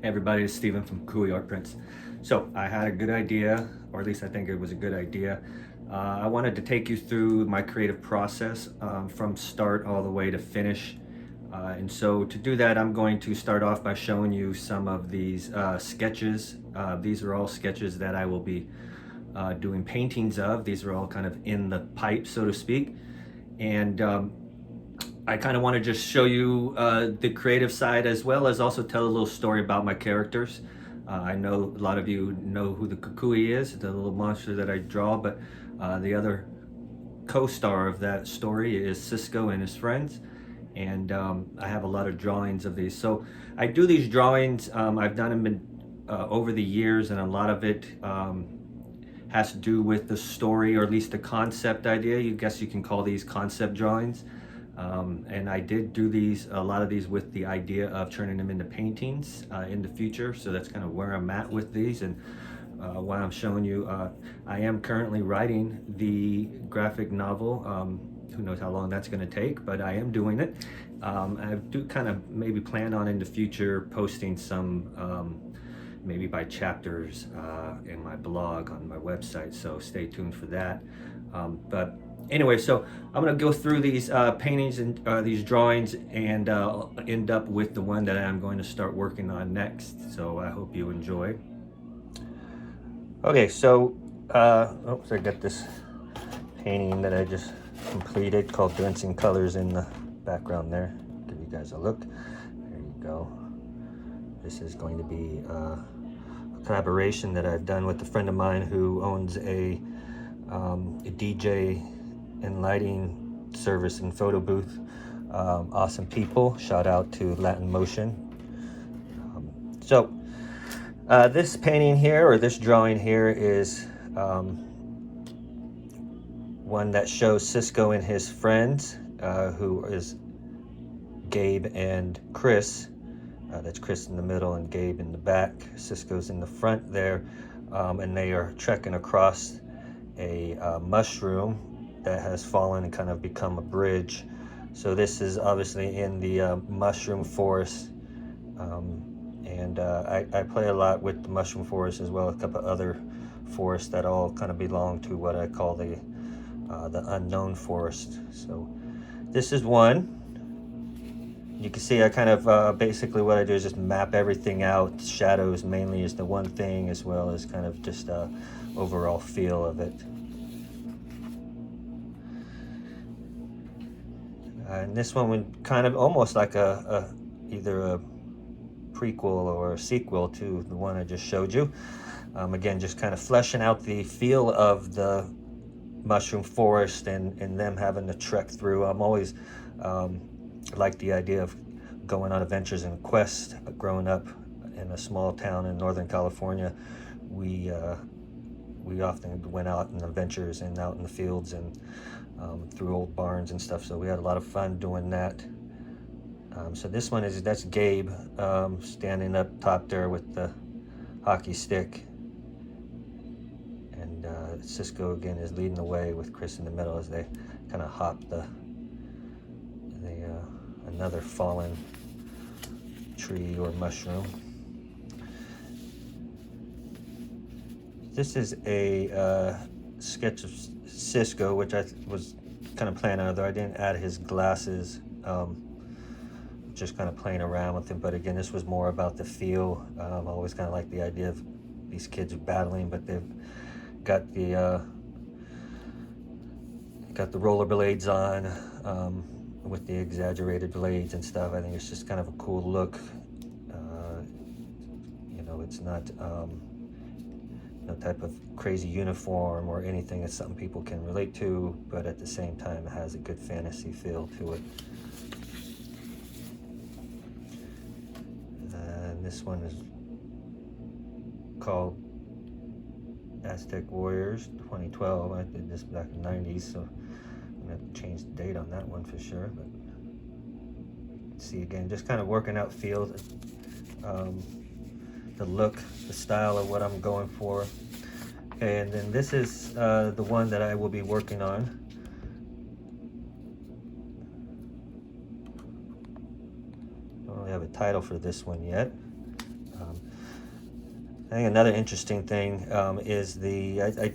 Hey everybody, it's Steven from Kukui Art Prints. So I had a good idea, or at least I think it was a good idea. I wanted to take you through my creative process from start all the way to finish. And so to do that, I'm going to start off by showing you some of these sketches. These are all sketches that I will be doing paintings of. These are all kind of in the pipe, so to speak. And I kind of want to just show you the creative side, as well as also tell a little story about my characters. I know a lot of you know who the Kukui is, the little monster that I draw, but the other co-star of that story is Cisco and his friends. And I have a lot of drawings of these. So I do these drawings, I've done them over the years, and a lot of it has to do with the story, or at least the concept idea. You guess you can call these concept drawings. And I did do a lot of these with the idea of turning them into paintings in the future. So that's kind of where I'm at with these. And while I'm showing you, I am currently writing the graphic novel. Who knows how long that's going to take, but I am doing it. I do kind of maybe plan on in the future posting some maybe by chapters in my blog on my website, so stay tuned for that. But anyway, so I'm going to go through these paintings and these drawings, and end up with the one that I'm going to start working on next. So I hope you enjoy. Okay, so I got this painting that I just completed called Dancing Colors in the background there. Give you guys a look. There you go. This is going to be a collaboration that I've done with a friend of mine who owns a DJ and lighting service and photo booth. Awesome people. Shout out to Latin Motion. This painting here, or this drawing here, is one that shows Cisco and his friends, who is Gabe and Chris. That's Chris in the middle and Gabe in the back. Cisco's in the front there, and they are trekking across a mushroom that has fallen and kind of become a bridge. So this is obviously in the mushroom forest, and I play a lot with the mushroom forest, as well as a couple of other forests that all kind of belong to what I call the unknown forest. So this is one. You can see I kind of basically what I do is just map everything out. Shadows mainly is the one thing, as well as kind of just overall feel of it. And this one would kind of almost like either a prequel or a sequel to the one I just showed you. Again, just kind of fleshing out the feel of the mushroom forest and them having to trek through. I'm always like the idea of going on adventures and quests. Growing up in a small town in Northern California, we often went out on adventures and out in the fields and through old barns and stuff. So we had a lot of fun doing that. So this one that's Gabe standing up top there with the hockey stick, and Cisco again is leading the way with Chris in the middle as they kind of hop another fallen tree or mushroom. This is a sketch of Cisco, which I was kind of playing on, though I didn't add his glasses. Just kind of playing around with him. But again, this was more about the feel. I always kind of like the idea of these kids battling, but they've got the rollerblades on, with the exaggerated blades and stuff. I think it's just kind of a cool look. It's not no type of crazy uniform or anything. It's something people can relate to, but at the same time, it has a good fantasy feel to it. And this one is called Aztec Warriors 2012. I did this back in the 90s, so I'm gonna have to change the date on that one for sure. But see, again, just kind of working out feel, the look, the style of what I'm going for. And then this is the one that I will be working on. Don't really have a title for this one yet. I think another interesting thing is I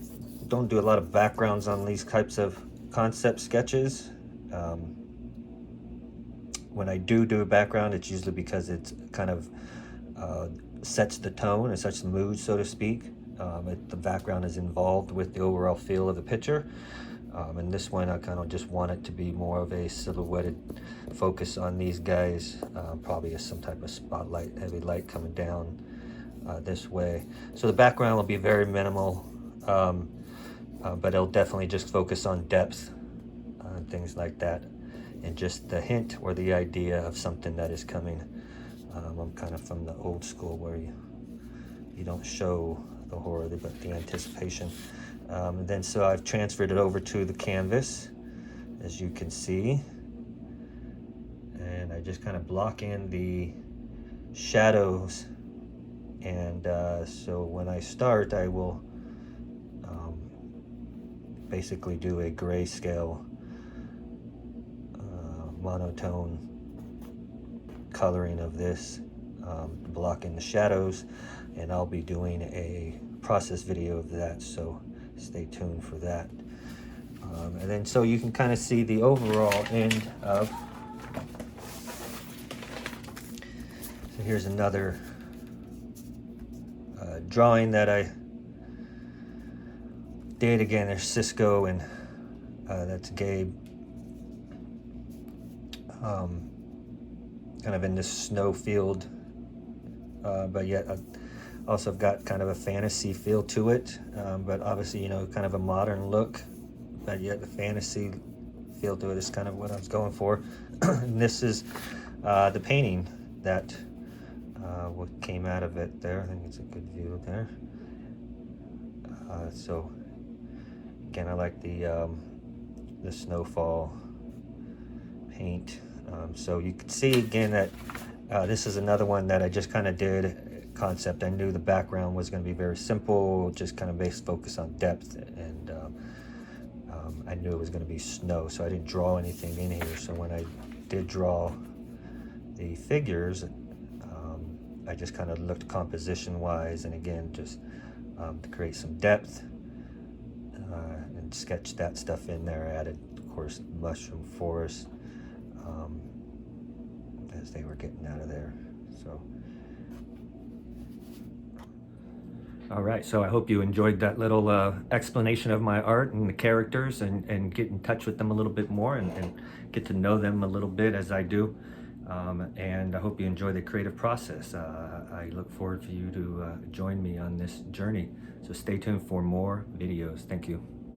don't do a lot of backgrounds on these types of concept sketches. When I do a background, it's usually because it's kind of sets the tone and sets the mood, so to speak. The background is involved with the overall feel of the picture. And this one, I kind of just want it to be more of a silhouetted focus on these guys, probably as some type of spotlight, heavy light coming down this way. So the background will be very minimal, but it'll definitely just focus on depth, things like that, and just the hint or the idea of something that is coming. I'm kind of from the old school where you don't show the horror, but the anticipation. And then so I've transferred it over to the canvas, as you can see, and I just kind of block in the shadows. And so when I start, I will basically do a grayscale monotone coloring of this, blocking the shadows, and I'll be doing a process video of that, so stay tuned for that. And then so you can kind of see the overall end of, so here's another drawing that I did. Again, there's Cisco, and that's Gabe, kind of in this snow field, but yet also got kind of a fantasy feel to it, but obviously, you know, kind of a modern look, but yet the fantasy feel to it is kind of what I was going for. And this is the painting that what came out of it there. I think it's a good view there. So again, I like the snowfall paint. So you can see again that this is another one that I just kind of did concept. I knew the background was going to be very simple, just kind of based focus on depth, and I knew it was going to be snow, so I didn't draw anything in here. So when I did draw the figures, I just kind of looked composition wise, and again just to create some depth, and sketched that stuff in there. I added, of course, mushroom forest as they were getting out of there. So all right, so I hope you enjoyed that little explanation of my art and the characters, and get in touch with them a little bit more, and get to know them a little bit as I do. And I hope you enjoy the creative process. I look forward for you to join me on this journey. So stay tuned for more videos. Thank you.